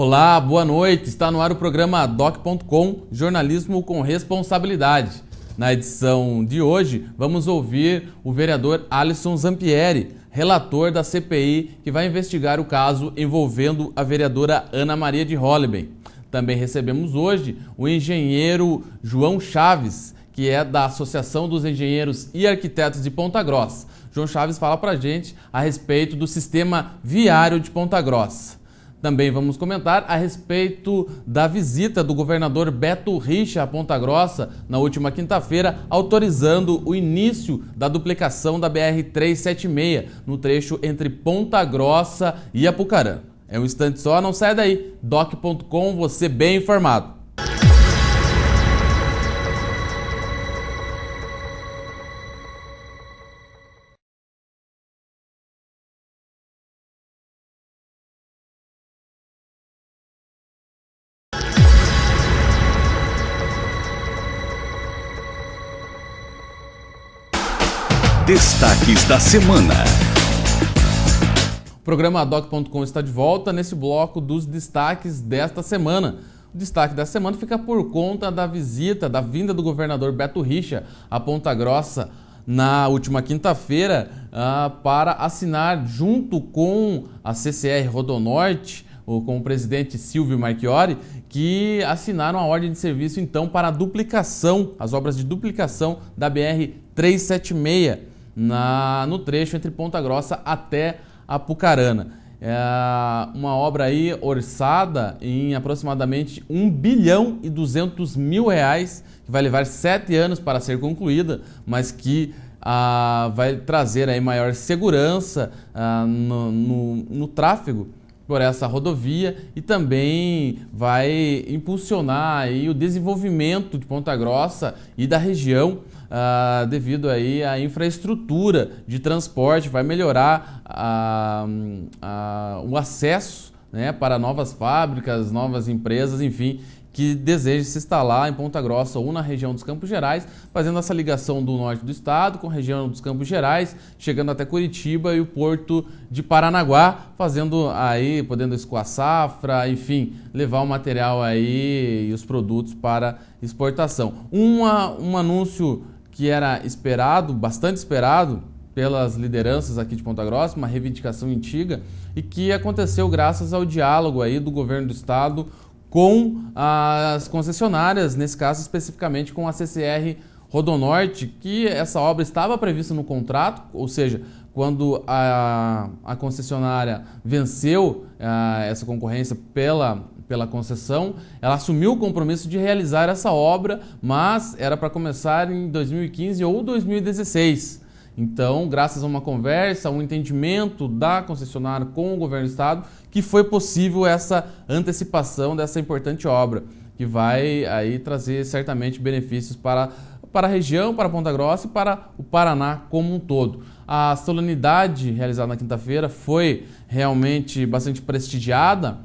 Olá, boa noite. Está no ar o programa Doc.com, jornalismo com responsabilidade. Na edição de hoje, vamos ouvir o vereador Alisson Zampieri, relator da CPI, que vai investigar o caso envolvendo a vereadora Ana Maria de Holliben. Também recebemos hoje o engenheiro João Chaves, que é da Associação dos Engenheiros e Arquitetos de Ponta Grossa. João Chaves fala pra gente a respeito do sistema viário de Ponta Grossa. Também vamos comentar a respeito da visita do governador Beto Richa a Ponta Grossa na última quinta-feira, autorizando o início da duplicação da BR-376 no trecho entre Ponta Grossa e Apucarana. É um instante só, não sai daí. Doc.com, você bem informado. Destaques da semana. O programa Doc.com está de volta nesse bloco dos destaques desta semana. O destaque da semana fica por conta da vinda do governador Beto Richa a Ponta Grossa na última quinta-feira para assinar junto com a CCR Rodonorte, com o presidente Silvio Marchiori, que assinaram a ordem de serviço então para a duplicação, as obras de duplicação da BR-376 no trecho entre Ponta Grossa até Apucarana. É uma obra aí orçada em aproximadamente R$ 1.200.000.000, que vai levar 7 anos para ser concluída, mas que vai trazer aí maior segurança no tráfego por essa rodovia e também vai impulsionar aí o desenvolvimento de Ponta Grossa e da região devido aí à infraestrutura de transporte, vai melhorar o acesso, né, para novas fábricas, novas empresas, enfim, que desejem se instalar em Ponta Grossa ou na região dos Campos Gerais, fazendo essa ligação do norte do estado com a região dos Campos Gerais, chegando até Curitiba e o porto de Paranaguá, podendo escoar safra, enfim, levar o material aí e os produtos para exportação. Um anúncio que era esperado, bastante esperado pelas lideranças aqui de Ponta Grossa, uma reivindicação antiga e que aconteceu graças ao diálogo aí do governo do estado com as concessionárias, nesse caso especificamente com a CCR Rodonorte, que essa obra estava prevista no contrato, ou seja, quando a concessionária venceu essa concorrência pela concessão, ela assumiu o compromisso de realizar essa obra, mas era para começar em 2015 ou 2016. Então, graças a uma conversa, um entendimento da concessionária com o governo do estado, que foi possível essa antecipação dessa importante obra, que vai aí trazer certamente benefícios para a região, para Ponta Grossa e para o Paraná como um todo. A solenidade realizada na quinta-feira foi realmente bastante prestigiada,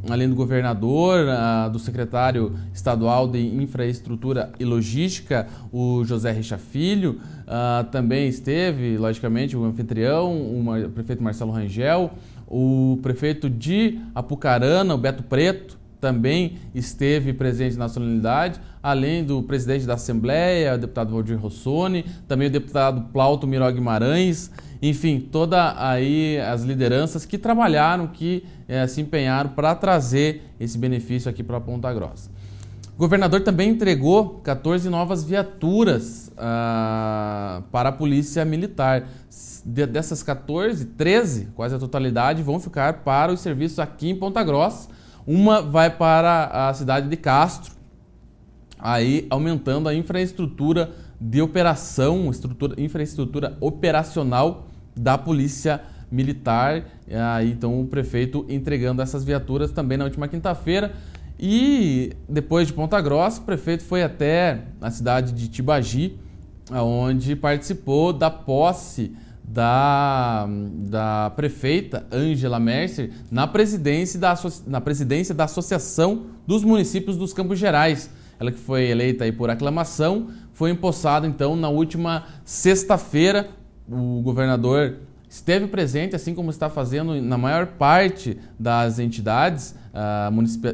além do governador, do secretário estadual de Infraestrutura e Logística, o José Richa Filho, também esteve, logicamente, o anfitrião, o prefeito Marcelo Rangel, o prefeito de Apucarana, o Beto Preto, também esteve presente na solenidade, além do presidente da Assembleia, o deputado Valdir Rossoni, também o deputado Plauto Miró Guimarães, enfim, toda aí as lideranças que trabalharam, que se empenharam para trazer esse benefício aqui para Ponta Grossa. O governador também entregou 14 novas viaturas para a Polícia Militar. Dessas 14, 13, quase a totalidade, vão ficar para os serviços aqui em Ponta Grossa. Uma vai para a cidade de Castro, aí aumentando a infraestrutura de operação, infraestrutura operacional da Polícia Militar. Então o prefeito entregando essas viaturas também na última quinta-feira. E depois de Ponta Grossa, o prefeito foi até a cidade de Tibagi, onde participou da posse da prefeita Ângela Mercer na presidência da Associação dos Municípios dos Campos Gerais. Ela que foi eleita aí por aclamação, foi empossada então na última sexta-feira. O governador esteve presente, assim como está fazendo na maior parte das entidades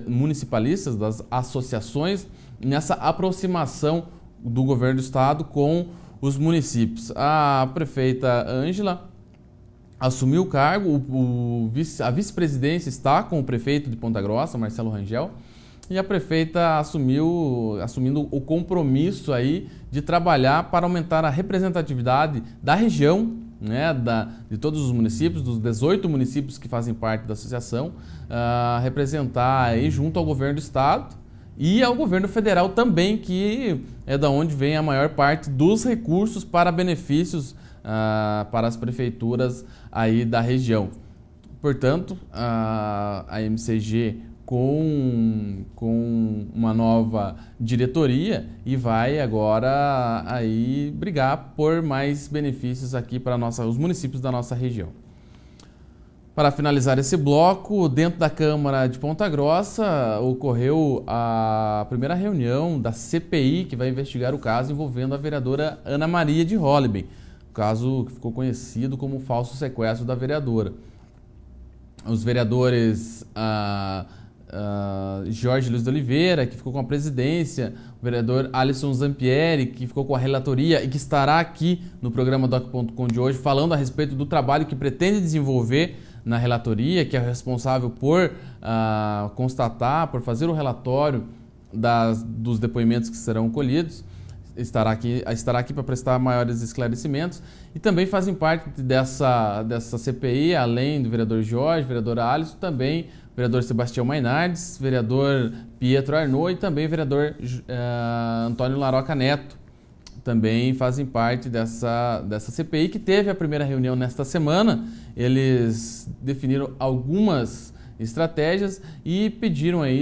municipalistas, das associações, nessa aproximação do governo do estado com os municípios. A prefeita Ângela assumiu o cargo, a vice-presidência está com o prefeito de Ponta Grossa, Marcelo Rangel, e a prefeita assumindo o compromisso aí de trabalhar para aumentar a representatividade da região, né, de todos os municípios, dos 18 municípios que fazem parte da associação, representar aí junto ao governo do estado e ao governo federal também, que é da onde vem a maior parte dos recursos para benefícios para as prefeituras aí da região. Portanto, a MCG com uma nova diretoria e vai agora aí brigar por mais benefícios aqui para os municípios da nossa região. Para finalizar esse bloco, dentro da Câmara de Ponta Grossa ocorreu a primeira reunião da CPI que vai investigar o caso envolvendo a vereadora Ana Maria de Holliben, o caso que ficou conhecido como falso sequestro da vereadora. Os vereadores Jorge Luiz de Oliveira, que ficou com a presidência, o vereador Alisson Zampieri, que ficou com a relatoria e que estará aqui no programa Doc.com de hoje falando a respeito do trabalho que pretende desenvolver na relatoria, que é responsável por constatar, por fazer o relatório dos depoimentos que serão colhidos, estará aqui para prestar maiores esclarecimentos. E também fazem parte dessa CPI, além do vereador Jorge, vereador Alisson, também o vereador Sebastião Mainardes, vereador Pietro Arnaud e também o vereador Antônio Laroca Neto. Também fazem parte dessa CPI, que teve a primeira reunião nesta semana. Eles definiram algumas estratégias e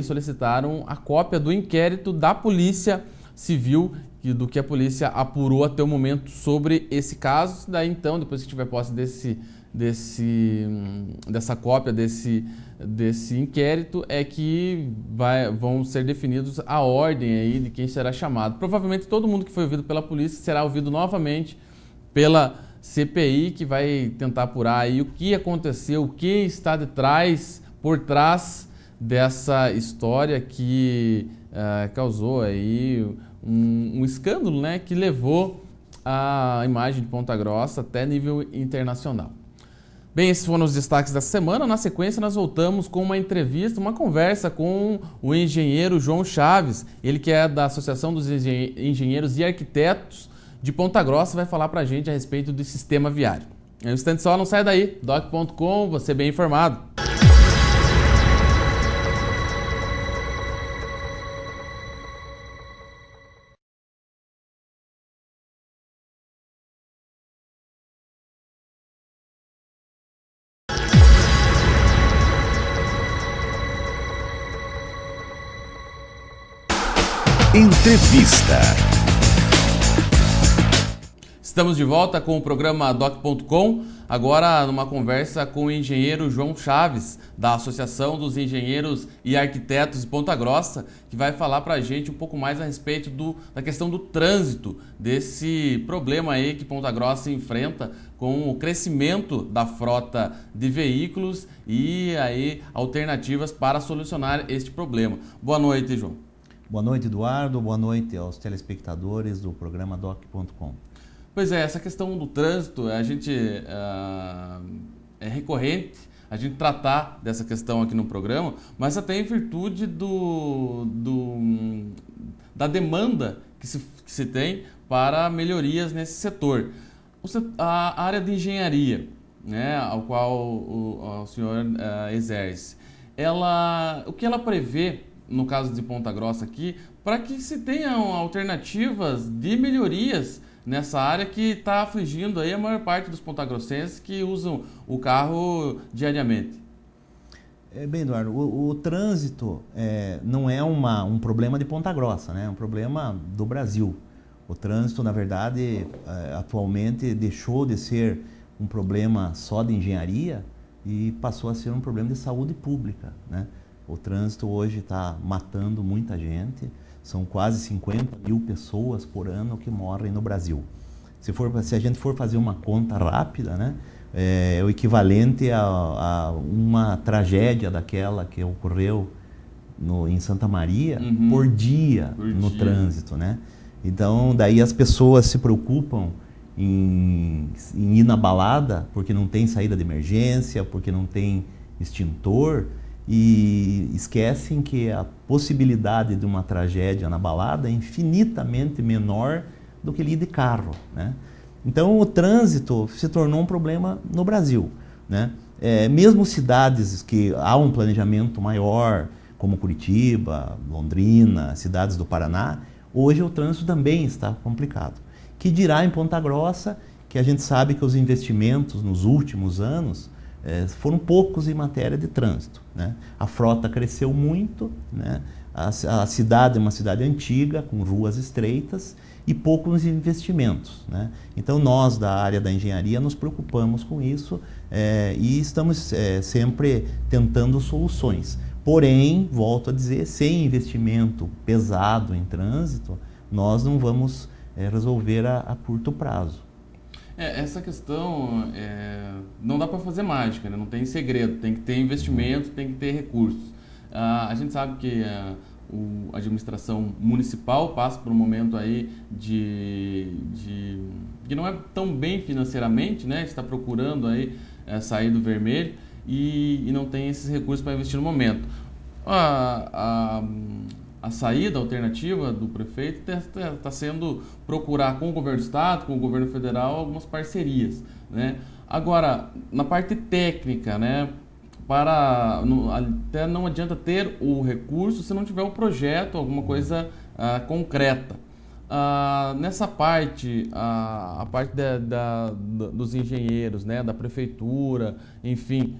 solicitaram a cópia do inquérito da Polícia Civil, do que a polícia apurou até o momento sobre esse caso. Daí então, depois que tiver posse dessa cópia desse inquérito, é que vão ser definidos a ordem aí de quem será chamado. Provavelmente todo mundo que foi ouvido pela polícia será ouvido novamente pela CPI, que vai tentar apurar aí o que aconteceu, o que está por trás dessa história que causou aí um escândalo, né, que levou a imagem de Ponta Grossa até nível internacional. Bem, esses foram os destaques da semana. Na sequência, nós voltamos com uma entrevista, uma conversa com o engenheiro João Chaves, ele que é da Associação dos Engenheiros e Arquitetos de Ponta Grossa, vai falar para a gente a respeito do sistema viário. É um instante só, não sai daí. Doc.com, você bem informado. Entrevista. Estamos de volta com o programa Doc.com, agora numa conversa com o engenheiro João Chaves, da Associação dos Engenheiros e Arquitetos de Ponta Grossa, que vai falar para a gente um pouco mais a respeito da questão do trânsito, desse problema aí que Ponta Grossa enfrenta com o crescimento da frota de veículos e aí alternativas para solucionar este problema. Boa noite, João. Boa noite, Eduardo. Boa noite aos telespectadores do programa Doc.com. Pois é, essa questão do trânsito, a gente é recorrente a gente tratar dessa questão aqui no programa, mas até em virtude da demanda que se tem para melhorias nesse setor. A área de engenharia, né, ao qual o senhor exerce, o que ela prevê, no caso de Ponta Grossa aqui, para que se tenham alternativas de melhorias nessa área que está afligindo aí a maior parte dos pontagrossenses que usam o carro diariamente? Bem, Eduardo, o trânsito não é um problema de Ponta Grossa, né? É um problema do Brasil. O trânsito, na verdade, atualmente deixou de ser um problema só de engenharia e passou a ser um problema de saúde pública, né? O trânsito hoje está matando muita gente, são quase 50 mil pessoas por ano que morrem no Brasil. Se a gente for fazer uma conta rápida, né, é o equivalente a uma tragédia daquela que ocorreu em Santa Maria por dia no trânsito, né? Então, daí as pessoas se preocupam em ir na balada porque não tem saída de emergência, porque não tem extintor, e esquecem que a possibilidade de uma tragédia na balada é infinitamente menor do que ir de carro, né? Então, o trânsito se tornou um problema no Brasil, né? Mesmo cidades que há um planejamento maior, como Curitiba, Londrina, cidades do Paraná, hoje o trânsito também está complicado. Que dirá em Ponta Grossa, que a gente sabe que os investimentos nos últimos anos foram poucos em matéria de trânsito, né? A frota cresceu muito, né? A cidade é uma cidade antiga, com ruas estreitas e poucos investimentos, né? Então nós da área da engenharia nos preocupamos com isso e estamos sempre tentando soluções. Porém, volto a dizer, sem investimento pesado em trânsito, nós não vamos resolver a curto prazo. Essa questão não dá para fazer mágica, né? Não tem segredo, tem que ter investimento, tem que ter recursos. A gente sabe que a administração municipal passa por um momento aí que não é tão bem financeiramente, né? Está procurando aí sair do vermelho e não tem esses recursos para investir no momento. A saída alternativa do prefeito está sendo procurar com o governo do estado, com o governo federal, algumas parcerias, né? Agora, na parte técnica, né? Até não adianta ter o recurso se não tiver um projeto, alguma coisa concreta. Nessa parte, a parte dos engenheiros, né, da prefeitura, enfim,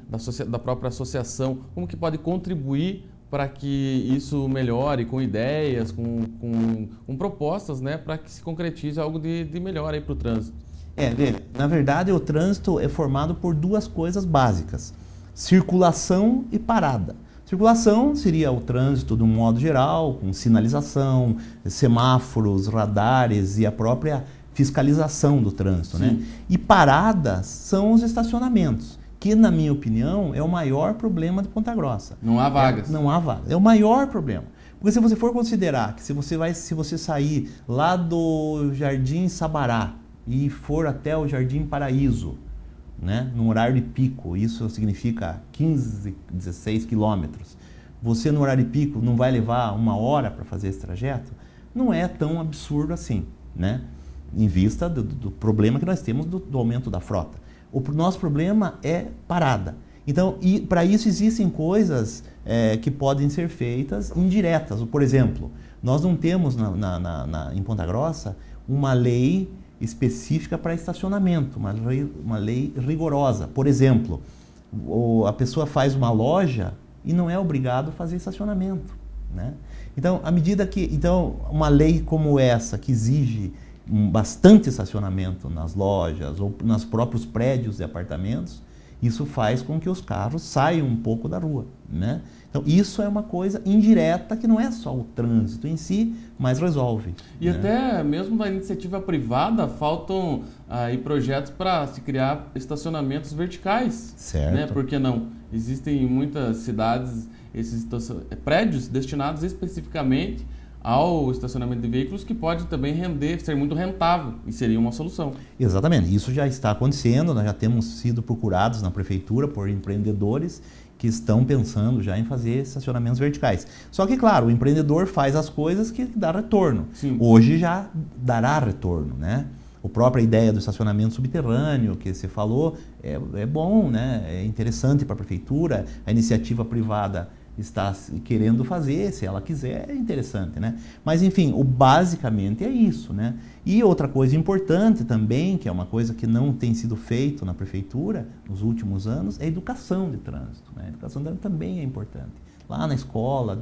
da própria associação, como que pode contribuir para que isso melhore com ideias, com propostas, né, para que se concretize algo de melhor aí para o trânsito? Na verdade, o trânsito é formado por duas coisas básicas: circulação e parada. Circulação seria o trânsito de um modo geral, com sinalização, semáforos, radares e a própria fiscalização do trânsito, né? E paradas são os estacionamentos, que, na minha opinião, é o maior problema de Ponta Grossa. Não há vagas. Não há vagas. É o maior problema. Porque se você for considerar que se você sair lá do Jardim Sabará e for até o Jardim Paraíso, né, no horário de pico, isso significa 15, 16 quilômetros, você no horário de pico não vai levar 1 hora para fazer esse trajeto, não é tão absurdo assim, né, em vista do problema que nós temos do aumento da frota. O nosso problema é parada. Então, para isso existem coisas que podem ser feitas indiretas. Por exemplo, nós não temos em Ponta Grossa uma lei específica para estacionamento, uma lei rigorosa. Por exemplo, a pessoa faz uma loja e não é obrigado a fazer estacionamento, né? Então, uma lei como essa, que exige bastante estacionamento nas lojas ou nos próprios prédios de apartamentos, isso faz com que os carros saiam um pouco da rua, né? Então, isso é uma coisa indireta que não é só o trânsito em si, mas resolve. E até mesmo da iniciativa privada faltam aí projetos para se criar estacionamentos verticais. Certo. Né? Por que não? Existem em muitas cidades esses prédios destinados especificamente ao estacionamento de veículos, que pode também ser muito rentável, e seria uma solução. Exatamente, isso já está acontecendo, nós já temos sido procurados na prefeitura por empreendedores que estão pensando já em fazer estacionamentos verticais. Só que, claro, o empreendedor faz as coisas que dá retorno. Sim. Hoje já dará retorno, né? A própria ideia do estacionamento subterrâneo que você falou é bom, né? É interessante para a prefeitura, a iniciativa privada está querendo fazer, se ela quiser, é interessante, né? Mas, enfim, basicamente é isso, né? E outra coisa importante também, que é uma coisa que não tem sido feito na prefeitura nos últimos anos, é a educação de trânsito, né? A educação de trânsito também é importante. Lá na escola,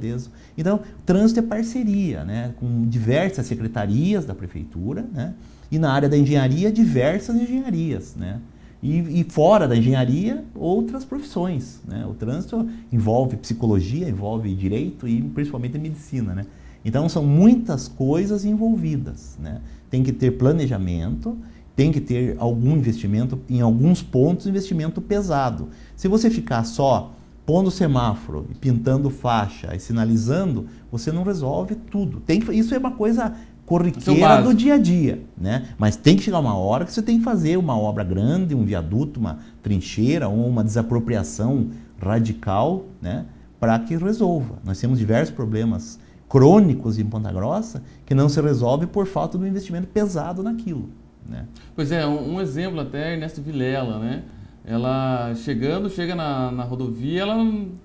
Então, trânsito é parceria, né? Com diversas secretarias da prefeitura, né? E na área da engenharia, diversas engenharias, né? E fora da engenharia, outras profissões, né? O trânsito envolve psicologia, envolve direito e principalmente medicina, né? Então são muitas coisas envolvidas, né? Tem que ter planejamento tem que ter algum investimento, em alguns pontos, investimento pesado. Se você ficar só pondo semáforo, pintando faixa e sinalizando, você não resolve tudo. Isso é uma coisa corriqueira do dia a dia, né? Mas tem que chegar uma hora que você tem que fazer uma obra grande, um viaduto, uma trincheira ou uma desapropriação radical, né? Para que resolva. Nós temos diversos problemas crônicos em Ponta Grossa que não se resolve por falta de um investimento pesado naquilo, né? Pois é, um exemplo até Ernesto Vilela, né? Ela chega na rodovia, ela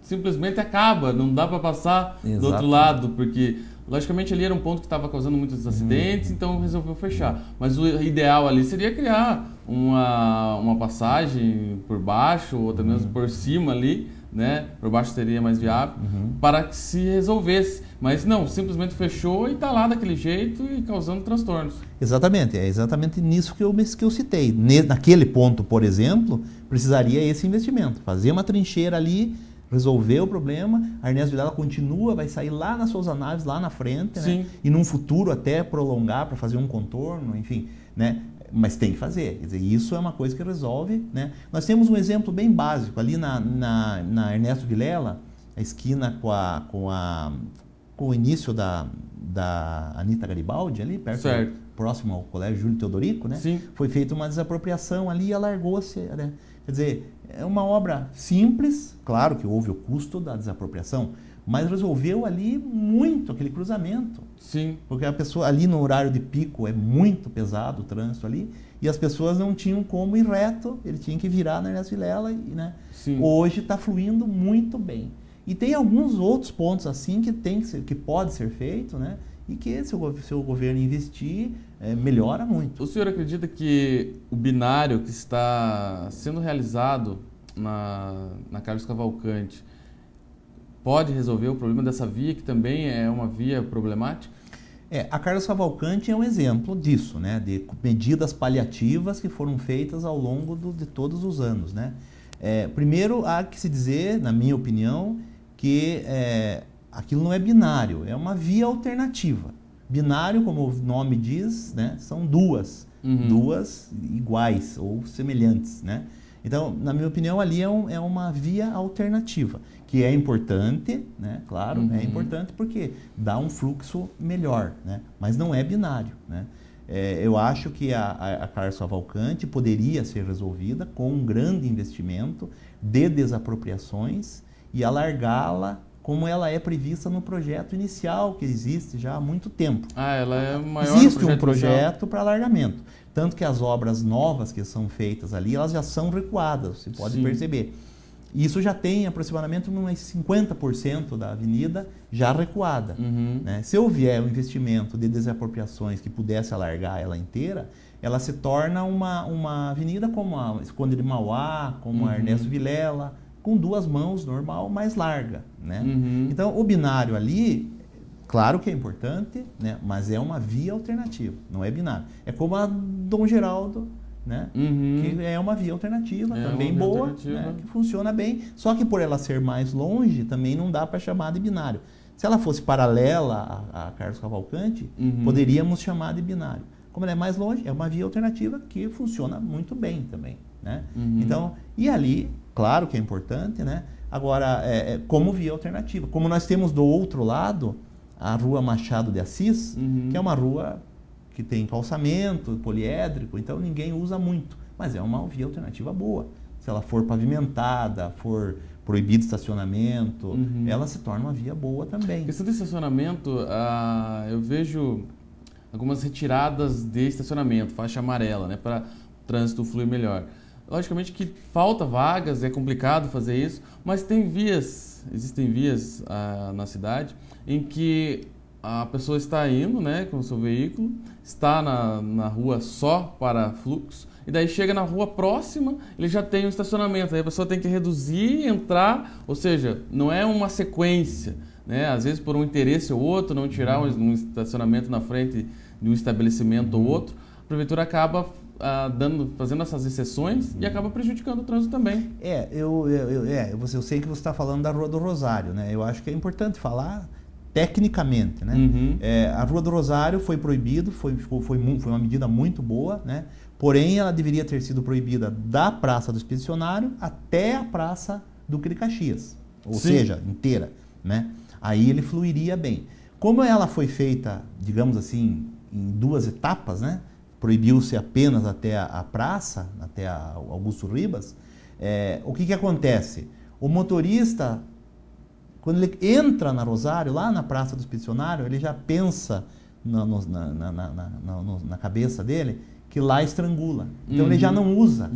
simplesmente acaba, não dá para passar do outro lado, porque logicamente ali era um ponto que estava causando muitos acidentes, então resolveu fechar. Mas o ideal ali seria criar uma passagem por baixo, ou até mesmo por cima ali, né? Por baixo seria mais viável, para que se resolvesse. Mas não, simplesmente fechou e está lá daquele jeito e causando transtornos. Exatamente, é exatamente nisso que eu citei. Naquele ponto, por exemplo, precisaria esse investimento. Fazer uma trincheira ali, resolver o problema, a Ernesto Vilela continua, vai sair lá nas Souza Naves, lá na frente, né? E num futuro até prolongar para fazer um contorno, enfim, né? Mas tem que fazer. Quer dizer, isso é uma coisa que resolve, né? Nós temos um exemplo bem básico ali na Ernesto Vilela, a esquina com o início da Anita Garibaldi ali, próximo ao Colégio Júlio Teodorico, né? Sim. Foi feita uma desapropriação ali e alargou-se, né? Quer dizer, é uma obra simples, claro que houve o custo da desapropriação, mas resolveu ali muito aquele cruzamento. Sim. Porque a pessoa ali no horário de pico é muito pesado o trânsito ali, e as pessoas não tinham como ir reto, ele tinha que virar na Ernesto Vilela, né? Sim. Hoje está fluindo muito bem. E tem alguns outros pontos assim que pode ser feito, né? E que se o governo investir, melhora muito. O senhor acredita que o binário que está sendo realizado na Carlos Cavalcante pode resolver o problema dessa via, que também é uma via problemática? A Carlos Cavalcante é um exemplo disso, né? De medidas paliativas que foram feitas ao longo de todos os anos, né? Primeiro, há que se dizer, na minha opinião, que aquilo não é binário, é uma via alternativa. Binário, como o nome diz, né, são duas iguais ou semelhantes, né? Então, na minha opinião, ali é uma via alternativa, que é importante, né? Claro, é importante porque dá um fluxo melhor, né? Mas não é binário, né? Eu acho que a Carlos Cavalcante poderia ser resolvida com um grande investimento de desapropriações e alargá-la como ela é prevista no projeto inicial, que existe já há muito tempo. Ela é maior. Existe um projeto para alargamento. Tanto que as obras novas que são feitas ali, elas já são recuadas, você pode perceber. Isso já tem aproximadamente uns 50% da avenida já recuada. Né? Se houver um investimento de desapropriações que pudesse alargar ela inteira, ela se torna uma avenida como a Conde de Mauá, como a Ernesto Vilela, com duas mãos, normal, mais larga, né? Então, o binário ali, claro que é importante, né? Mas é uma via alternativa, não é binário. É como a Dom Geraldo, né? Que é uma via alternativa, também boa, né? Que funciona bem, só que por ela ser mais longe, também não dá para chamar de binário. Se ela fosse paralela a Carlos Cavalcante, poderíamos chamar de binário. Como ela é mais longe, é uma via alternativa que funciona muito bem também, né? Então, e ali, claro que é importante, né? Agora, como via alternativa. Como nós temos do outro lado a Rua Machado de Assis, que é uma rua que tem calçamento poliédrico, então ninguém usa muito, mas é uma via alternativa boa. Se ela for pavimentada, for proibido estacionamento, ela se torna uma via boa também. Questão de estacionamento, eu vejo algumas retiradas de estacionamento, faixa amarela, né, para o trânsito fluir melhor. Logicamente que falta vagas, é complicado fazer isso, mas existem vias na cidade em que a pessoa está indo, né, com o seu veículo, está na rua só para fluxo, e daí chega na rua próxima, ele já tem um estacionamento, aí a pessoa tem que reduzir, entrar, ou seja, não é uma sequência, né? Às vezes por um interesse ou outro, não tirar um estacionamento na frente de um estabelecimento ou outro, a prefeitura acaba fazendo essas exceções e acaba prejudicando o trânsito também. Eu sei que você está falando da Rua do Rosário, né? Eu acho que é importante falar, tecnicamente, né? A Rua do Rosário foi proibido, foi uma medida muito boa, né? Porém, ela deveria ter sido proibida da Praça do Expedicionário até a Praça Duque de Caxias, ou seja, inteira, né? Aí ele fluiria bem. Como ela foi feita, digamos assim, em 2 etapas, né? Proibiu-se apenas até a praça, até a Augusto Ribas, o que acontece? O motorista, quando ele entra na Rosário, lá na Praça do Expedicionário, ele já pensa na cabeça dele que lá estrangula. Então ele já não usa.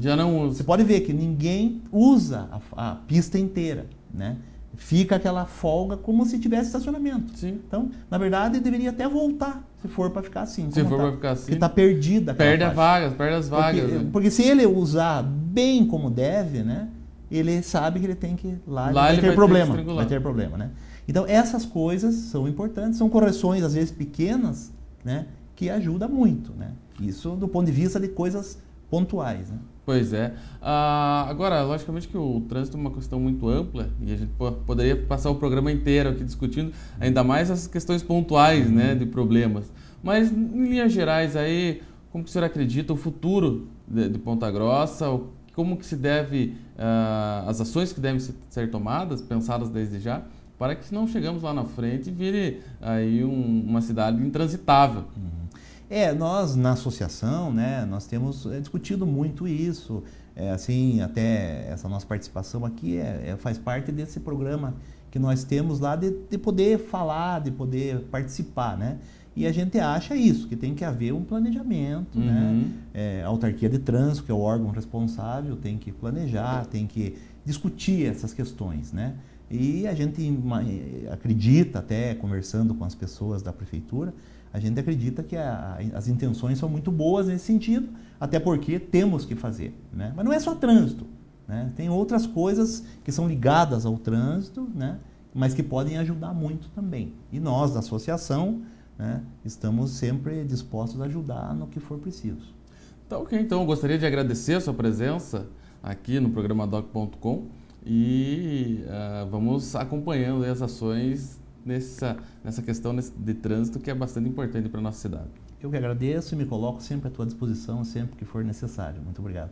Você pode ver que ninguém usa a pista inteira, né? Fica aquela folga como se tivesse estacionamento. Sim. Então, na verdade, deveria até voltar, se for para ficar assim. Porque está perdida aquela perde as vagas. Porque se ele usar bem como deve, né? Ele sabe que ele tem que ir lá e vai ter problema, né? Então, essas coisas são importantes, são correções, às vezes, pequenas, né? Que ajudam muito, né? Isso do ponto de vista de coisas pontuais, né? Pois é. Agora, logicamente que o trânsito é uma questão muito ampla e a gente poderia passar o programa inteiro aqui discutindo ainda mais essas questões pontuais, né, de problemas. Mas, em linhas gerais, aí, como que o senhor acredita o futuro de Ponta Grossa? Como que se deve, as ações que devem ser tomadas, pensadas desde já, para que não chegamos lá na frente e vire aí uma cidade intransitável? Nós na associação, né, nós temos discutido muito isso, assim, até essa nossa participação aqui faz parte desse programa que nós temos lá de poder falar, de poder participar, né? E a gente acha isso, que tem que haver um planejamento, né? A autarquia de trânsito, que é o órgão responsável, tem que planejar, tem que discutir essas questões, né? E a gente acredita, até conversando com as pessoas da prefeitura, a gente acredita que as intenções são muito boas nesse sentido, até porque temos que fazer, né? Mas não é só trânsito, né? Tem outras coisas que são ligadas ao trânsito, né? Mas que podem ajudar muito também. E nós, da associação, né, estamos sempre dispostos a ajudar no que for preciso. Então, eu gostaria de agradecer a sua presença aqui no programa Doc.com e vamos acompanhando as ações nessa questão de trânsito que é bastante importante para a nossa cidade. Eu que agradeço e me coloco sempre à tua disposição, sempre que for necessário. Muito obrigado.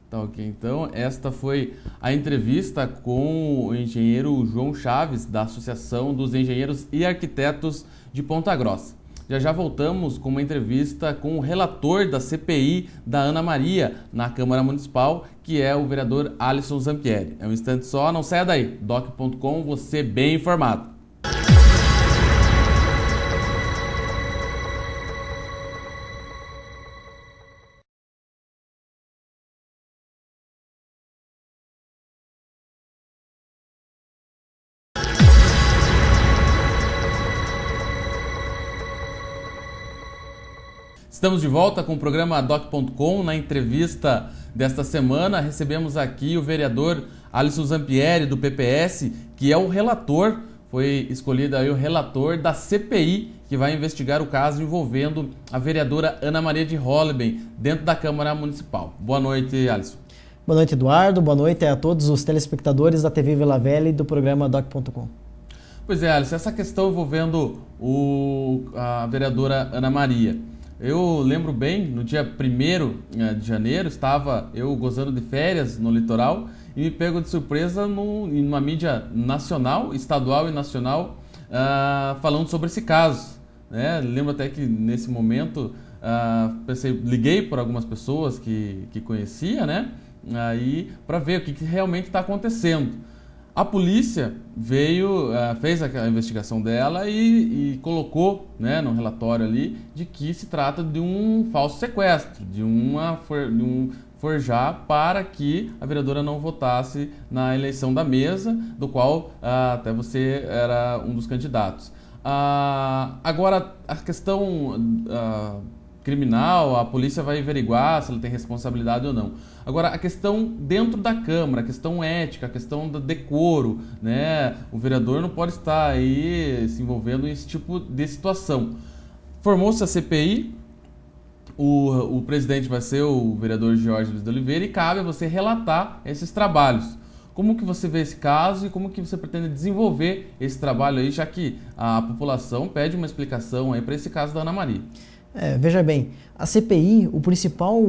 Tá ok, então esta foi a entrevista com o engenheiro João Chaves, da Associação dos Engenheiros e Arquitetos de Ponta Grossa. Já voltamos com uma entrevista com o relator da CPI da Ana Maria na Câmara Municipal, que é o vereador Alisson Zampieri. É um instante só, não saia daí. Doc.com, você bem informado. Estamos de volta com o programa Doc.com. Na entrevista desta semana, recebemos aqui o vereador Alisson Zampieri, do PPS, que é o relator, foi escolhido aí o relator da CPI, que vai investigar o caso envolvendo a vereadora Ana Maria de Holleben, dentro da Câmara Municipal. Boa noite, Alisson. Boa noite, Eduardo. Boa noite a todos os telespectadores da TV Vila Velha e do programa Doc.com. Pois é, Alisson, essa questão envolvendo a vereadora Ana Maria. Eu lembro bem, no dia 1º de janeiro, estava eu gozando de férias no litoral e me pego de surpresa numa mídia nacional, estadual e nacional, falando sobre esse caso, né? Lembro até que nesse momento liguei para algumas pessoas que conhecia, né? Aí para ver o que realmente está acontecendo. A polícia veio, fez a investigação dela e colocou, né, no relatório ali de que se trata de um falso sequestro, de um forjar para que a vereadora não votasse na eleição da mesa, do qual até você era um dos candidatos. Agora, a questão criminal, a polícia vai averiguar se ela tem responsabilidade ou não. Agora, a questão dentro da Câmara, a questão ética, a questão do decoro, né? O vereador não pode estar aí se envolvendo nesse tipo de situação. Formou-se a CPI, o presidente vai ser o vereador Jorge Luiz de Oliveira e cabe a você relatar esses trabalhos. Como que você vê esse caso e como que você pretende desenvolver esse trabalho aí, já que a população pede uma explicação aí para esse caso da Ana Maria? Veja bem, a CPI, o principal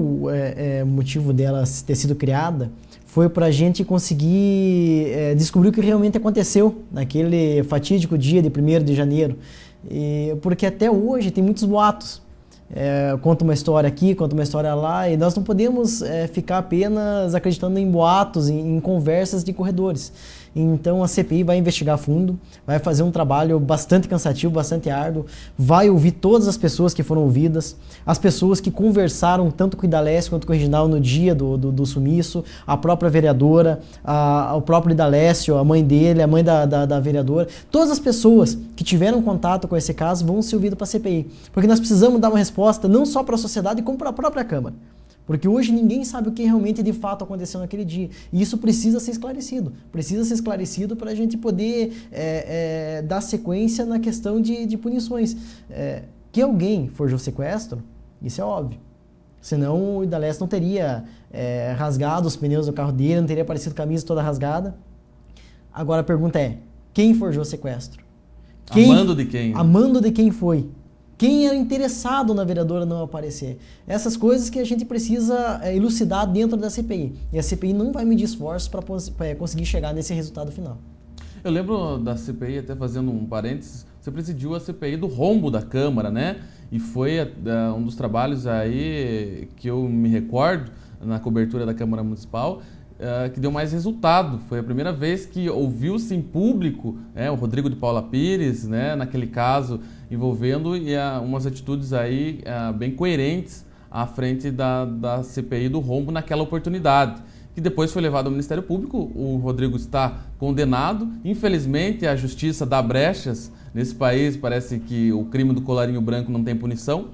motivo dela ter sido criada foi para a gente conseguir descobrir o que realmente aconteceu naquele fatídico dia de 1º de janeiro. Porque até hoje tem muitos boatos. Conta uma história aqui, conta uma história lá, e nós não podemos ficar apenas acreditando em boatos, em conversas de corredores. Então a CPI vai investigar a fundo, vai fazer um trabalho bastante cansativo, bastante árduo, vai ouvir todas as pessoas que foram ouvidas, as pessoas que conversaram tanto com o Idalécio quanto com o Reginaldo no dia do sumiço, a própria vereadora, o próprio Idalécio, a mãe dele, a mãe da vereadora. Todas as pessoas que tiveram contato com esse caso vão ser ouvidas para a CPI, porque nós precisamos dar uma resposta não só para a sociedade, como para a própria Câmara. Porque hoje ninguém sabe o que realmente de fato aconteceu naquele dia. E isso precisa ser esclarecido. Precisa ser esclarecido para a gente poder dar sequência na questão de punições. Que alguém forjou sequestro, isso é óbvio. Senão o Idalécio não teria rasgado os pneus do carro dele, não teria aparecido camisa toda rasgada. Agora a pergunta é, quem forjou o sequestro? Amando de quem? Amando de quem foi? Quem era interessado na vereadora não aparecer? Essas coisas que a gente precisa elucidar dentro da CPI. E a CPI não vai medir esforços para conseguir chegar nesse resultado final. Eu lembro da CPI, até fazendo um parênteses, você presidiu a CPI do rombo da Câmara, né? E foi um dos trabalhos aí que eu me recordo na cobertura da Câmara Municipal, que deu mais resultado. Foi a primeira vez que ouviu-se em público o Rodrigo de Paula Pires, né, naquele caso envolvendo umas atitudes aí bem coerentes à frente da CPI do rombo naquela oportunidade, que depois foi levado ao Ministério Público. O Rodrigo está condenado. Infelizmente, a justiça dá brechas nesse país, parece que o crime do colarinho branco não tem punição.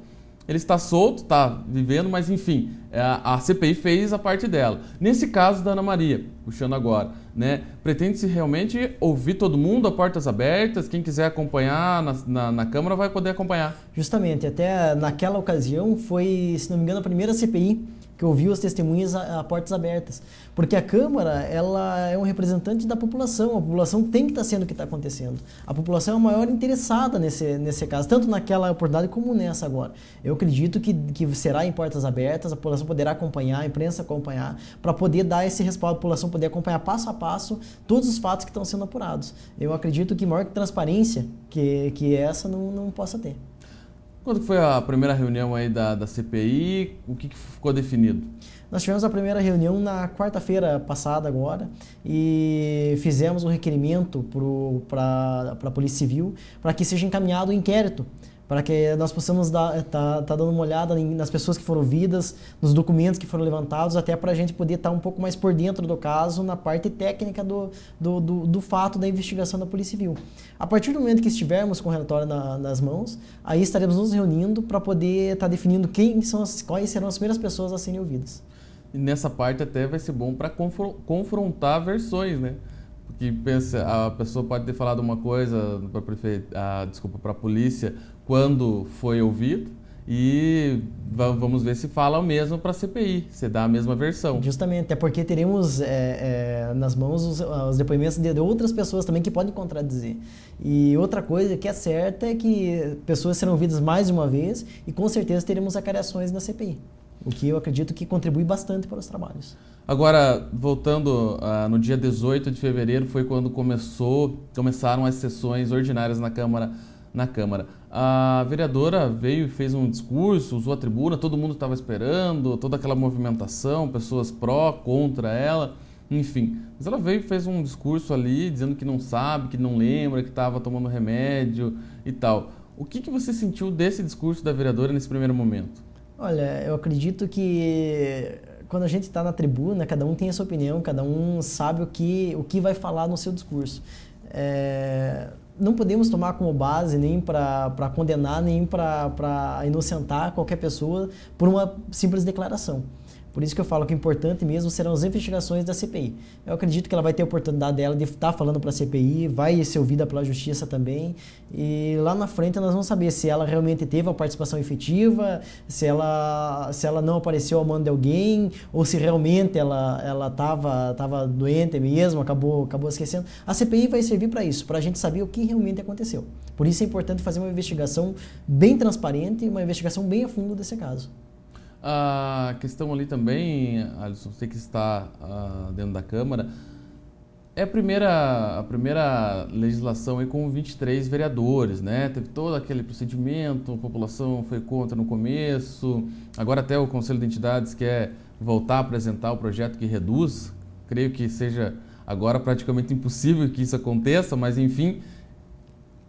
Ele está solto, está vivendo, mas enfim, a CPI fez a parte dela. Nesse caso da Ana Maria, puxando agora, né, pretende-se realmente ouvir todo mundo a portas abertas, quem quiser acompanhar na Câmara vai poder acompanhar. Justamente, até naquela ocasião foi, se não me engano, a primeira CPI que ouviu as testemunhas a portas abertas. Porque a Câmara, ela é um representante da população, a população tem que estar sendo o que está acontecendo. A população é a maior interessada nesse caso, tanto naquela oportunidade como nessa agora. Eu acredito que será em portas abertas, a população poderá acompanhar, a imprensa acompanhar, para poder dar esse respaldo, a população poder acompanhar passo a passo todos os fatos que estão sendo apurados. Eu acredito que maior transparência que essa não possa ter. Quando foi a primeira reunião aí da CPI? O que ficou definido? Nós tivemos a primeira reunião na quarta-feira passada agora e fizemos um requerimento para a Polícia Civil para que seja encaminhado o inquérito, para que nós possamos tá dando uma olhada nas pessoas que foram ouvidas, nos documentos que foram levantados, até para a gente poder estar um pouco mais por dentro do caso, na parte técnica do fato da investigação da Polícia Civil. A partir do momento que estivermos com o relatório nas mãos, aí estaremos nos reunindo para poder estar definindo quais serão as primeiras pessoas a serem ouvidas. E nessa parte até vai ser bom para confrontar versões, né? Porque a pessoa pode ter falado uma coisa para a polícia quando foi ouvido e vamos ver se fala o mesmo para a CPI, se dá a mesma versão. Justamente, até porque teremos nas mãos os depoimentos de outras pessoas também que podem contradizer. E outra coisa que é certa é que pessoas serão ouvidas mais de uma vez e com certeza teremos acariações na CPI. O que eu acredito que contribui bastante para os trabalhos. Agora, voltando no dia 18 de fevereiro, foi quando começaram as sessões ordinárias na Câmara. A vereadora veio e fez um discurso, usou a tribuna, todo mundo estava esperando, toda aquela movimentação, pessoas pró, contra ela, enfim. Mas ela veio e fez um discurso ali, dizendo que não sabe, que não lembra, que estava tomando remédio e tal. O que você sentiu desse discurso da vereadora nesse primeiro momento? Olha, eu acredito que quando a gente está na tribuna, cada um tem a sua opinião, cada um sabe o que vai falar no seu discurso. Não podemos tomar como base nem para condenar, nem para inocentar qualquer pessoa por uma simples declaração. Por isso que eu falo que o importante mesmo serão as investigações da CPI. Eu acredito que ela vai ter a oportunidade dela de estar falando para a CPI, vai ser ouvida pela Justiça também, e lá na frente nós vamos saber se ela realmente teve uma participação efetiva, se ela não apareceu ao mando de alguém, ou se realmente ela estava doente mesmo, acabou esquecendo. A CPI vai servir para isso, para a gente saber o que realmente aconteceu. Por isso é importante fazer uma investigação bem transparente, uma investigação bem a fundo desse caso. A questão ali também, Alisson, você que está dentro da Câmara, é a primeira legislação aí com 23 vereadores, né? Teve todo aquele procedimento, a população foi contra no começo, agora até o Conselho de Entidades quer voltar a apresentar o projeto que reduz. Creio que seja agora praticamente impossível que isso aconteça, mas enfim,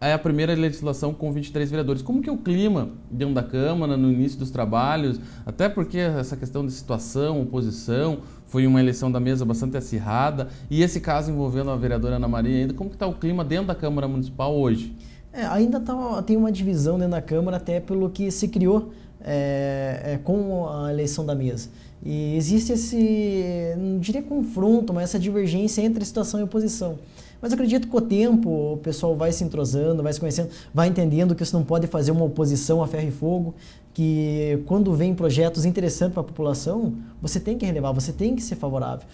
é a primeira legislação com 23 vereadores. Como que é o clima dentro da Câmara no início dos trabalhos? Até porque essa questão de situação, oposição, foi uma eleição da mesa bastante acirrada. E esse caso envolvendo a vereadora Ana Maria ainda, como que está o clima dentro da Câmara Municipal hoje? Ainda tem uma divisão dentro da Câmara até pelo que se criou com a eleição da mesa. E existe esse, não diria confronto, mas essa divergência entre situação e oposição. Mas eu acredito que com o tempo o pessoal vai se entrosando, vai se conhecendo, vai entendendo que isso não pode fazer uma oposição a ferro e fogo, que quando vem projetos interessantes para a população, você tem que relevar, você tem que ser favorável.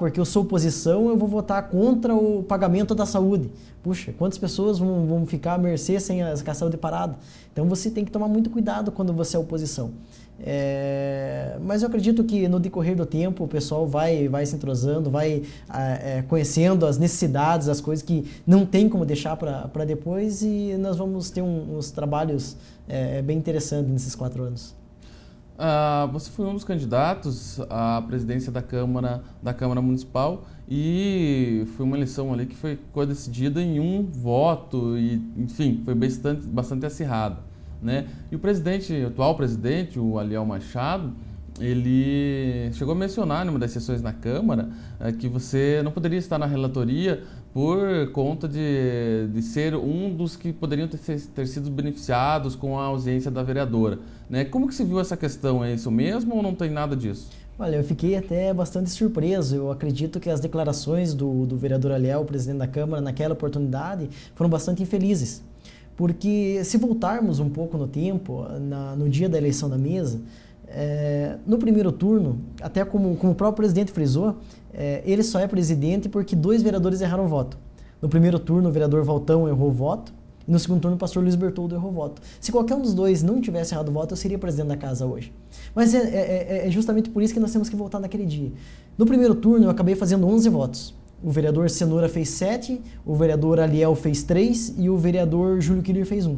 Porque eu sou oposição, eu vou votar contra o pagamento da saúde. Puxa, quantas pessoas vão ficar à mercê sem a saúde parada? Então você tem que tomar muito cuidado quando você é oposição. Mas eu acredito que no decorrer do tempo o pessoal vai se entrosando, vai conhecendo as necessidades, as coisas que não tem como deixar para depois, e nós vamos ter uns trabalhos bem interessantes nesses 4 anos. Você foi um dos candidatos à presidência da Câmara Municipal e foi uma eleição ali que foi decidida em um voto e, enfim, foi bastante acirrada, né? E o atual presidente, o Aliel Machado, ele chegou a mencionar numa das sessões na Câmara que você não poderia estar na relatoria por conta de ser um dos que poderiam ter sido beneficiados com a ausência da vereadora, né? Como que se viu essa questão? É isso mesmo ou não tem nada disso? Olha, eu fiquei até bastante surpreso. Eu acredito que as declarações do vereador Aliel, o presidente da Câmara, naquela oportunidade, foram bastante infelizes. Porque se voltarmos um pouco no tempo, no dia da eleição da mesa, no primeiro turno, até como o próprio presidente frisou, ele só é presidente porque 2 vereadores erraram o voto. No primeiro turno, o vereador Valtão errou o voto, e no segundo turno, o pastor Luiz Bertoldo errou o voto. Se qualquer um dos 2 não tivesse errado o voto, eu seria presidente da casa hoje. Mas é justamente por isso que nós temos que voltar naquele dia. No primeiro turno, eu acabei fazendo 11 votos. O vereador Cenoura fez 7, o vereador Aliel fez 3 e o vereador Júlio Killer fez 1.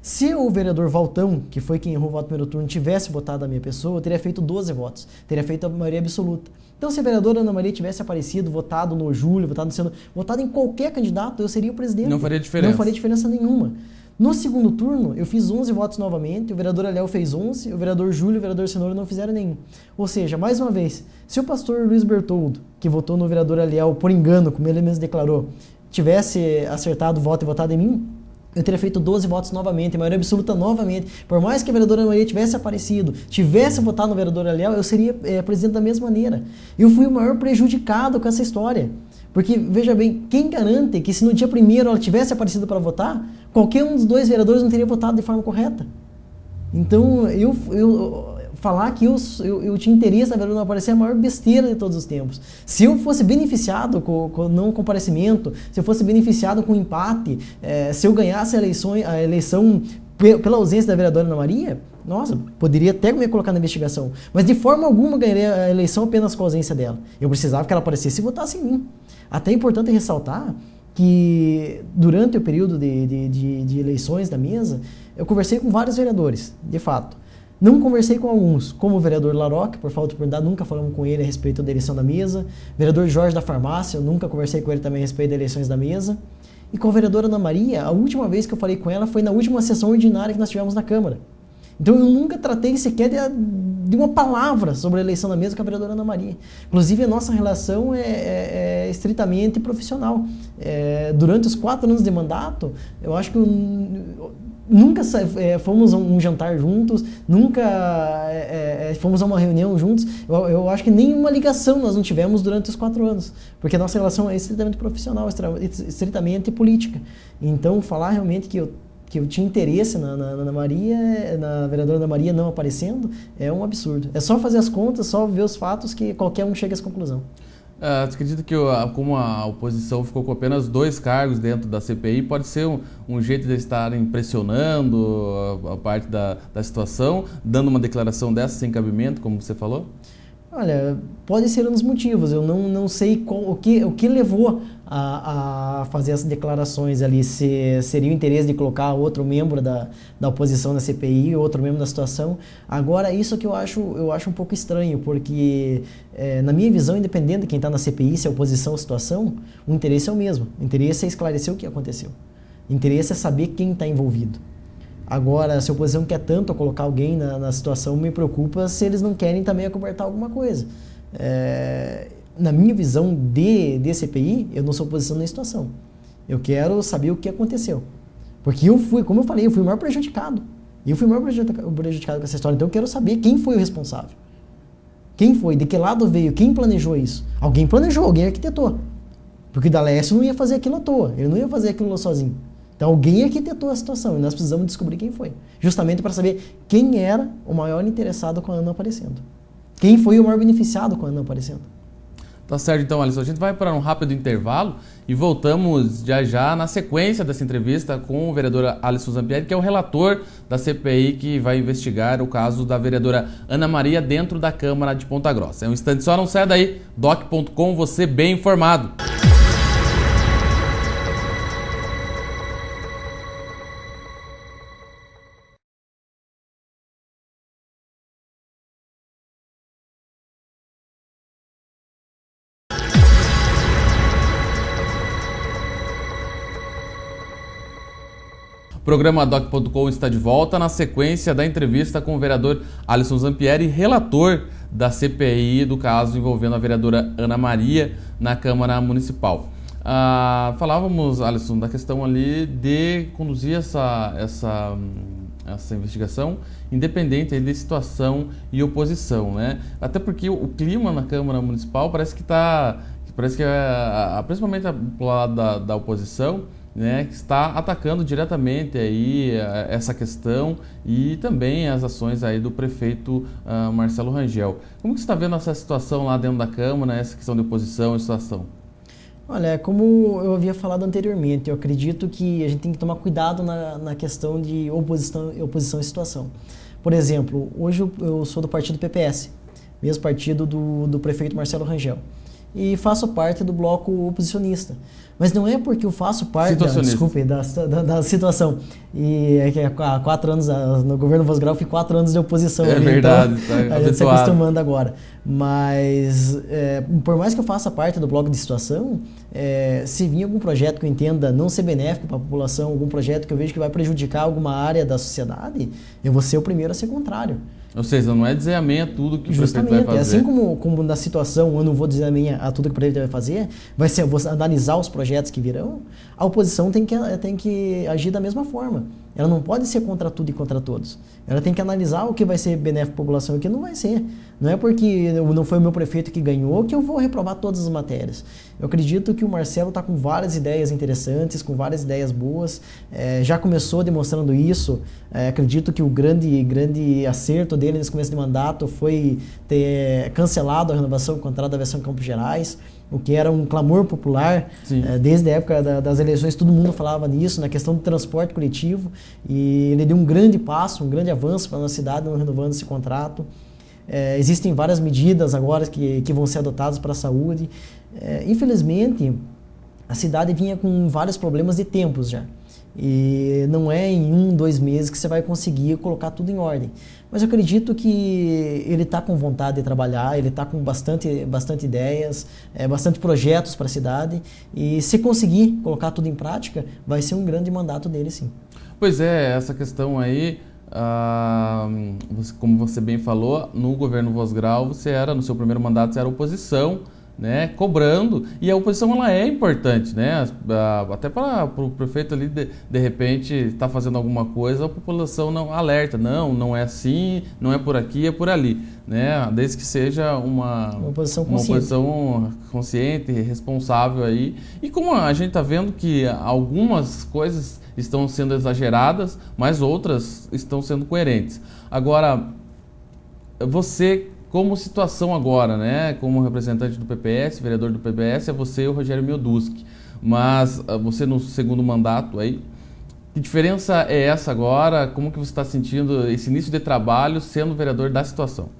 Se o vereador Valtão, que foi quem errou o voto no primeiro turno, tivesse votado a minha pessoa, eu teria feito 12 votos, teria feito a maioria absoluta. Então, se a vereadora Ana Maria tivesse aparecido, votado no Júlio, votado em qualquer candidato, eu seria o presidente. Não faria diferença. Não faria diferença nenhuma. No segundo turno, eu fiz 11 votos novamente, o vereador Aliel fez 11, o vereador Júlio e o vereador Cenoura não fizeram nenhum. Ou seja, mais uma vez, se o pastor Luiz Bertoldo, que votou no vereador Aliel por engano, como ele mesmo declarou, tivesse acertado o voto e votado em mim, eu teria feito 12 votos novamente, maioria absoluta novamente. Por mais que a vereadora Ana Maria tivesse aparecido, tivesse votado no vereador Aliel, eu seria presidente da mesma maneira. Eu fui o maior prejudicado com essa história. Porque, veja bem, quem garante que se no dia 1º ela tivesse aparecido para votar, qualquer um dos 2 vereadores não teria votado de forma correta? Então, falar que eu tinha interesse na vereadora não aparecer é a maior besteira de todos os tempos. Se eu fosse beneficiado com não comparecimento, se eu fosse beneficiado com empate, se eu ganhasse a eleição pela ausência da vereadora Ana Maria, nossa, poderia até me colocar na investigação. Mas de forma alguma ganharia a eleição apenas com a ausência dela. Eu precisava que ela aparecesse e votasse em mim. Até é importante ressaltar que durante o período de eleições da mesa, eu conversei com vários vereadores, de fato. Não conversei com alguns, como o vereador Laroque, por falta de oportunidade, nunca falamos com ele a respeito da eleição da mesa. Vereador Jorge da Farmácia, eu nunca conversei com ele também a respeito das eleições da mesa. E com a vereadora Ana Maria, a última vez que eu falei com ela foi na última sessão ordinária que nós tivemos na Câmara. Então eu nunca tratei sequer de uma palavra sobre a eleição da mesa com a vereadora Ana Maria. Inclusive a nossa relação é estritamente profissional. Durante os 4 anos de mandato, eu acho que nunca fomos a um jantar juntos, nunca fomos a uma reunião juntos. Eu acho que nenhuma ligação nós não tivemos durante os 4 anos, porque a nossa relação é estritamente profissional, estritamente política. Então, falar realmente que eu tinha interesse na Maria, na vereadora Ana Maria não aparecendo, é um absurdo. É só fazer as contas, só ver os fatos que qualquer um chega a essa conclusão. Você acredita que como a oposição ficou com apenas 2 cargos dentro da CPI, pode ser um jeito de estarem pressionando a parte da situação, dando uma declaração dessa sem cabimento, como você falou? Olha, pode ser um dos motivos. Eu não sei o que levou a fazer essas declarações ali. Se seria o interesse de colocar outro membro da oposição na CPI, outro membro da situação. Agora, isso que eu acho um pouco estranho, porque na minha visão, independente de quem está na CPI, se é oposição ou situação, o interesse é o mesmo. O interesse é esclarecer o que aconteceu. O interesse é saber quem está envolvido. Agora, se a oposição quer tanto colocar alguém na situação, me preocupa se eles não querem também acobertar alguma coisa. Na minha visão de CPI, eu não sou oposição na situação. Eu quero saber o que aconteceu. Porque como eu falei, eu fui o maior prejudicado. Eu fui o maior prejudicado com essa história. Então eu quero saber quem foi o responsável. Quem foi? De que lado veio? Quem planejou isso? Alguém planejou, alguém arquitetou. Porque o D'Alessio não ia fazer aquilo à toa. Ele não ia fazer aquilo sozinho. Então alguém arquitetou a situação e nós precisamos descobrir quem foi. Justamente para saber quem era o maior interessado com a Ana aparecendo. Quem foi o maior beneficiado com a Ana aparecendo. Tá certo então, Alisson. A gente vai para um rápido intervalo e voltamos já na sequência dessa entrevista com o vereador Alisson Zampieri, que é o relator da CPI que vai investigar o caso da vereadora Ana Maria dentro da Câmara de Ponta Grossa. É um instante só, não saia daí. doc.com, você bem informado. O programa Doc.com está de volta na sequência da entrevista com o vereador Alisson Zampieri, relator da CPI do caso envolvendo a vereadora Ana Maria na Câmara Municipal. Falávamos, Alisson, da questão ali de conduzir essa investigação independente de situação e oposição, né? Até porque o clima na Câmara Municipal parece que principalmente do lado da oposição, né, que está atacando diretamente aí essa questão e também as ações aí do prefeito Marcelo Rangel. Como que você está vendo essa situação lá dentro da Câmara, essa questão de oposição e situação? Olha, como eu havia falado anteriormente, eu acredito que a gente tem que tomar cuidado na questão de oposição e situação. Por exemplo, hoje eu sou do partido PPS, mesmo partido do prefeito Marcelo Rangel, e faço parte do bloco oposicionista. Mas não é porque eu faço parte da situação. E é que há 4 anos, no governo Vosgrau, fui 4 anos de oposição. É verdade, então, tá a gente se acostumando agora. Mas, por mais que eu faça parte do bloco de situação, se vir algum projeto que eu entenda não ser benéfico para a população, algum projeto que eu vejo que vai prejudicar alguma área da sociedade, eu vou ser o primeiro a ser contrário. Ou seja, não é dizer amém a tudo que o prefeito vai fazer. Assim como na situação eu não vou dizer amém a tudo que o prefeito vai fazer, eu vou analisar os projetos que virão, a oposição tem que agir da mesma forma. Ela não pode ser contra tudo e contra todos. Ela tem que analisar o que vai ser benéfico para a população e o que não vai ser. Não é porque não foi o meu prefeito que ganhou que eu vou reprovar todas as matérias. Eu acredito que o Marcelo está com várias ideias interessantes, com várias ideias boas. Já começou demonstrando isso. Acredito que o grande acerto dele nesse começo de mandato foi ter cancelado a renovação do contrato da aviação Campos Gerais, o que era um clamor popular. Desde a época das eleições, todo mundo falava nisso, na questão do transporte coletivo, e ele deu um grande passo, um grande avanço para a nossa cidade, não renovando esse contrato. Existem várias medidas agora que vão ser adotadas para a saúde. Infelizmente, a cidade vinha com vários problemas de tempos já. E não é em 2 meses que você vai conseguir colocar tudo em ordem. Mas eu acredito que ele está com vontade de trabalhar, ele está com bastante ideias, bastante projetos para a cidade. E se conseguir colocar tudo em prática, vai ser um grande mandato dele, sim. Pois é, essa questão aí, como você bem falou, no governo Vosgrau, no seu primeiro mandato, você era oposição né, cobrando, e a oposição ela é importante, né, até para o prefeito ali de repente estar fazendo alguma coisa, a população não alerta, não é assim, não é por aqui, é por ali, né, desde que seja uma oposição consciente, responsável aí, e como a gente está vendo que algumas coisas estão sendo exageradas, mas outras estão sendo coerentes. Agora, você, como situação agora, né, como representante do PPS, vereador do PPS, é você e o Rogério Mioduski, mas você no segundo mandato aí, que diferença é essa agora? Como que você está sentindo esse início de trabalho sendo vereador da situação?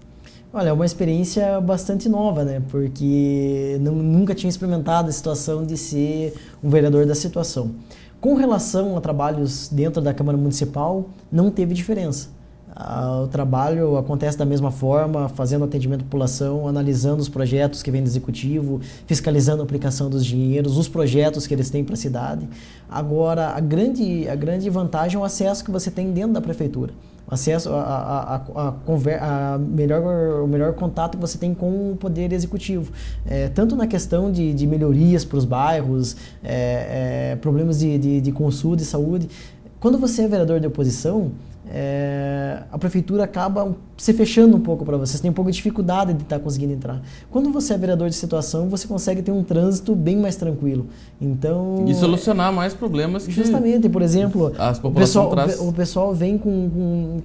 Olha, é uma experiência bastante nova, né, porque nunca tinha experimentado a situação de ser um vereador da situação. Com relação a trabalhos dentro da Câmara Municipal, não teve diferença. O trabalho acontece da mesma forma, fazendo atendimento à população, analisando os projetos que vêm do Executivo, fiscalizando a aplicação dos dinheiros, os projetos que eles têm para a cidade. Agora, a grande vantagem é o acesso que você tem dentro da Prefeitura. Acesso o melhor contato que você tem com o Poder Executivo. Tanto na questão de melhorias para os bairros, problemas de consulta e saúde. Quando você é vereador de oposição, a prefeitura acaba se fechando um pouco para você tem um pouco de dificuldade de estar conseguindo entrar. Quando você é vereador de situação, você consegue ter um trânsito bem mais tranquilo. Então, e solucionar mais problemas que justamente, por exemplo, o pessoal vem com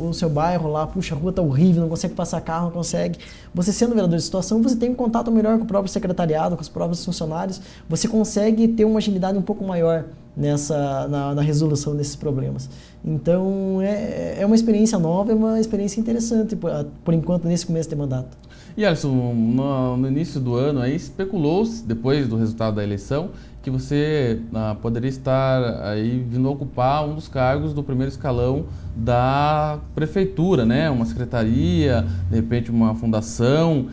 o seu bairro lá, puxa, a rua está horrível, não consegue passar carro, não consegue. Você sendo vereador de situação, você tem um contato melhor com o próprio secretariado, com os próprios funcionários, você consegue ter uma agilidade um pouco maior na resolução desses problemas. Então, é uma experiência nova, é uma experiência interessante, por enquanto, nesse começo de mandato. E Alisson, no início do ano, aí especulou-se, depois do resultado da eleição, que você poderia estar aí vindo ocupar um dos cargos do primeiro escalão da prefeitura, né? Uma secretaria, de repente uma fundação,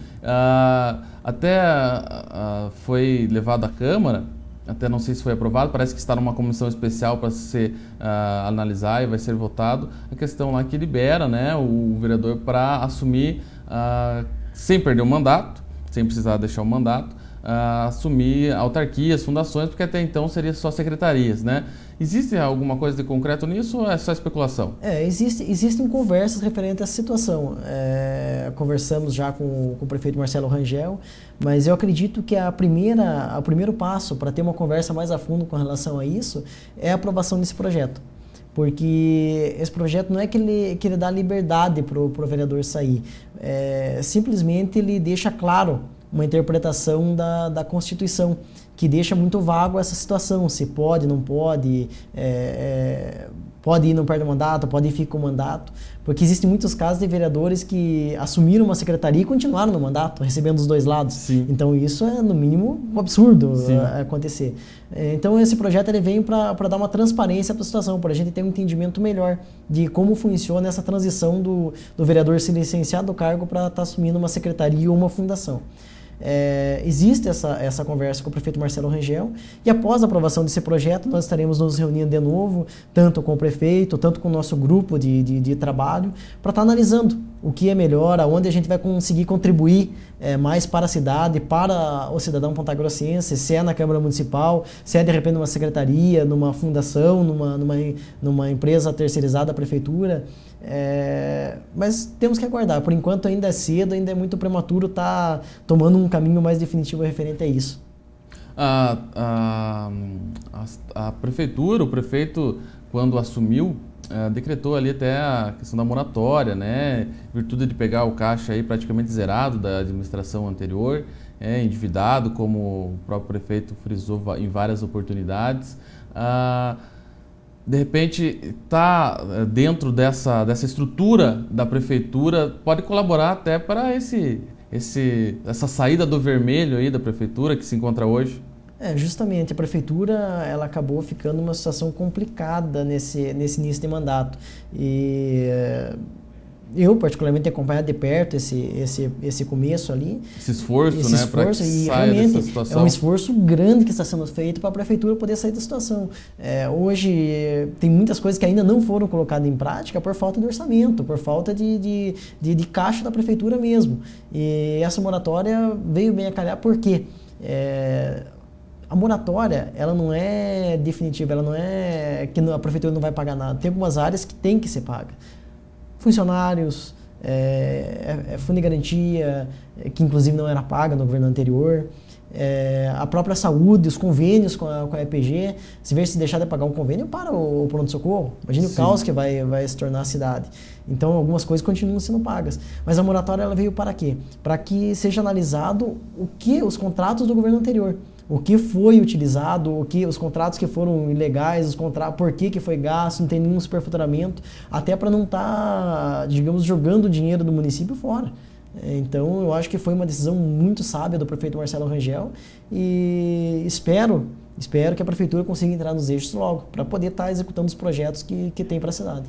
até foi levado à Câmara. Até não sei se foi aprovado, parece que está numa comissão especial para se analisar e vai ser votado a questão lá que libera, né, o vereador para assumir, sem perder o mandato, sem precisar deixar o mandato, assumir autarquias, fundações, porque até então seria só secretarias, né? Existe alguma coisa de concreto nisso ou é só especulação? Existem conversas referentes a essa situação. Conversamos já com o prefeito Marcelo Rangel, mas eu acredito que o primeiro passo para ter uma conversa mais a fundo com relação a isso é a aprovação desse projeto. Porque esse projeto não é que ele dá liberdade para o vereador sair, simplesmente ele deixa claro uma interpretação da Constituição, que deixa muito vago essa situação, se pode, não pode, pode ir, não perde o mandato, pode ir, fica com o mandato, porque existem muitos casos de vereadores que assumiram uma secretaria e continuaram no mandato, recebendo os dois lados. Sim. Então isso é, no mínimo, um absurdo acontecer. Então esse projeto ele vem para dar uma transparência para a situação, para a gente ter um entendimento melhor de como funciona essa transição do vereador se licenciar do cargo para estar assumindo uma secretaria ou uma fundação. Existe essa conversa com o prefeito Marcelo Rangel e após a aprovação desse projeto nós estaremos nos reunindo de novo, tanto com o prefeito, tanto com o nosso grupo de trabalho, para estar analisando o que é melhor, aonde a gente vai conseguir contribuir mais para a cidade, para o cidadão pontagrossense, se é na Câmara Municipal, se é de repente numa secretaria, numa fundação, numa empresa terceirizada da Prefeitura. Mas temos que aguardar. Por enquanto ainda é cedo, ainda é muito prematuro estar tomando um caminho mais definitivo referente a isso. A Prefeitura, o prefeito, quando assumiu, decretou ali até a questão da moratória, né? Em virtude de pegar o caixa aí praticamente zerado da administração anterior, endividado, como o próprio prefeito frisou em várias oportunidades. De repente, está dentro dessa estrutura da prefeitura, pode colaborar até para essa saída do vermelho aí da prefeitura que se encontra hoje? Justamente, a prefeitura ela acabou ficando numa situação complicada nesse início de mandato. E eu particularmente tenho acompanhado de perto esse começo ali. Esse esforço, né, para que e saia realmente dessa situação. É um esforço grande que está sendo feito para a prefeitura poder sair da situação. Hoje tem muitas coisas que ainda não foram colocadas em prática por falta de orçamento, por falta de caixa da prefeitura mesmo. E essa moratória veio bem a calhar porque a moratória, ela não é definitiva, ela não é que a prefeitura não vai pagar nada. Tem algumas áreas que tem que ser paga. Funcionários, fundo de garantia, que inclusive não era paga no governo anterior, a própria saúde, os convênios com a EPG. Se vê se deixar de pagar um convênio, para o pronto-socorro. Imagine o caos que vai se tornar a cidade. Então, algumas coisas continuam sendo pagas. Mas a moratória ela veio para quê? Para que seja analisado os contratos do governo anterior. O que foi utilizado, os contratos que foram ilegais, por que foi gasto, não tem nenhum superfaturamento, até para não estar, digamos, jogando o dinheiro do município fora. Então, eu acho que foi uma decisão muito sábia do prefeito Marcelo Rangel e espero que a prefeitura consiga entrar nos eixos logo, para poder estar executando os projetos que tem para a cidade.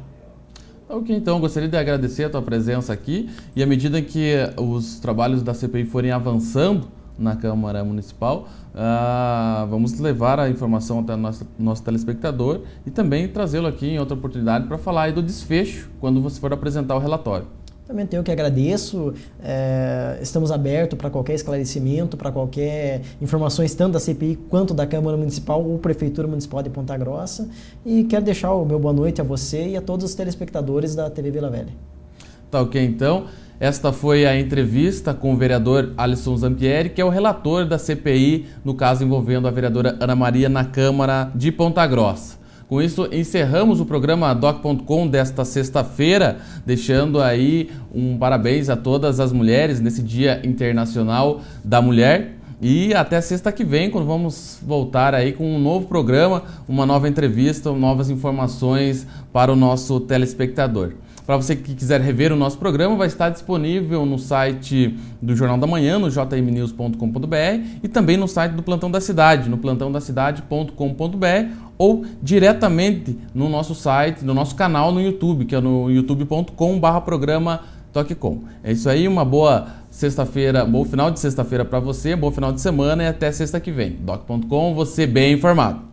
Ok, então, gostaria de agradecer a tua presença aqui e à medida que os trabalhos da CPI forem avançando na Câmara Municipal, vamos levar a informação até o nosso telespectador e também trazê-lo aqui em outra oportunidade para falar aí do desfecho quando você for apresentar o relatório. Também eu que agradeço, estamos abertos para qualquer esclarecimento, para qualquer informações, tanto da CPI quanto da Câmara Municipal ou Prefeitura Municipal de Ponta Grossa. E quero deixar o meu boa noite a você e a todos os telespectadores da TV Vila Velha. Tá ok, então. Esta foi a entrevista com o vereador Alisson Zampieri, que é o relator da CPI, no caso envolvendo a vereadora Ana Maria na Câmara de Ponta Grossa. Com isso, encerramos o programa Doc.com desta sexta-feira, deixando aí um parabéns a todas as mulheres nesse Dia Internacional da Mulher. E até sexta que vem, quando vamos voltar aí com um novo programa, uma nova entrevista, novas informações para o nosso telespectador. Para você que quiser rever o nosso programa, vai estar disponível no site do Jornal da Manhã, no jmnews.com.br e também no site do Plantão da Cidade, no plantãodacidade.com.br ou diretamente no nosso site, no nosso canal no YouTube, que é no youtube.com/programa ToqueCom. É isso aí, uma boa sexta-feira, bom final de sexta-feira para você, bom final de semana e até sexta que vem. Doc.com, você bem informado.